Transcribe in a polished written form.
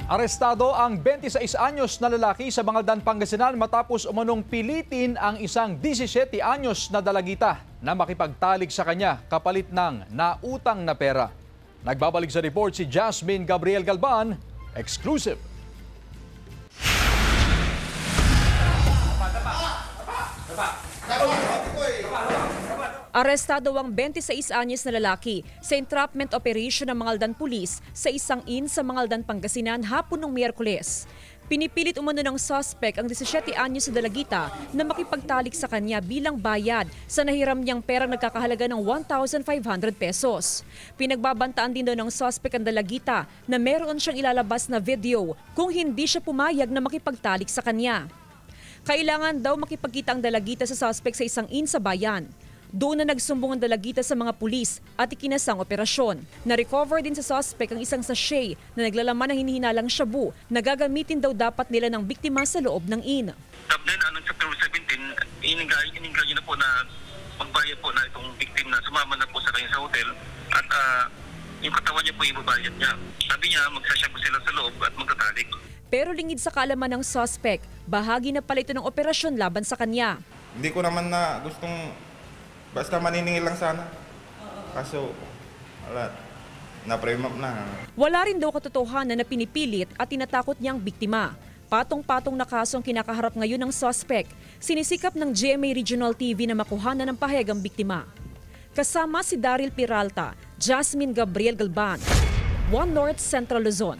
Arestado ang 26 anyos na lalaki sa Bangaldan, Pangasinan matapos umanong pilitin ang isang 17 anyos na dalagita na makipagtalik sa kanya kapalit ng nautang na pera. Nagbabalik sa report si Jasmine Gabriel Galban, exclusive. Arestado ang 26 anyos na lalaki sa entrapment operation ng Bangaldan Police sa isang inn sa Bangaldan, Pangasinan hapon ng Miyerkules. Pinipilit umano ng suspect ang 17 anyos na dalagita na makipagtalik sa kanya bilang bayad sa nahiram niyang perang nagkakahalaga ng 1,500 pesos. Pinagbabantaan din daw ng suspect ang dalagita na meron siyang ilalabas na video kung hindi siya pumayag na makipagtalik sa kanya. Kailangan daw makipagkita ang dalagita sa suspect sa isang inn sa bayan. Doon na nagsumbong ang dalagita sa mga pulis at ikinasang operasyon. Na-recover din sa suspect ang isang sachet na naglalaman ng hinihinalang shabu na gagamitin daw dapat nila ng biktima sa loob ng inn. Then, September 17, iningay niyo na po na magbayad po na itong victim na sumama na po sa kanya sa hotel at yung katawan niya po yung babayad niya. Sabi niya, magsashabu sila sa loob at magtatalik. Pero lingid sa kaalaman ng suspect, bahagi na pala ito ng operasyon laban sa kanya. Hindi ko naman na gustong basta maniningil lang sana. Kaso, wala. Na-frame up na. Wala rin daw katotohanan na pinipilit at tinatakot niyang biktima. Patong-patong na kaso ang kinakaharap ngayon ng suspect. Sinisikap ng GMA Regional TV na makuhanan ng pahayag ang biktima. Kasama si Daryl Peralta, Jasmine Gabriel Galban, One North Central Luzon.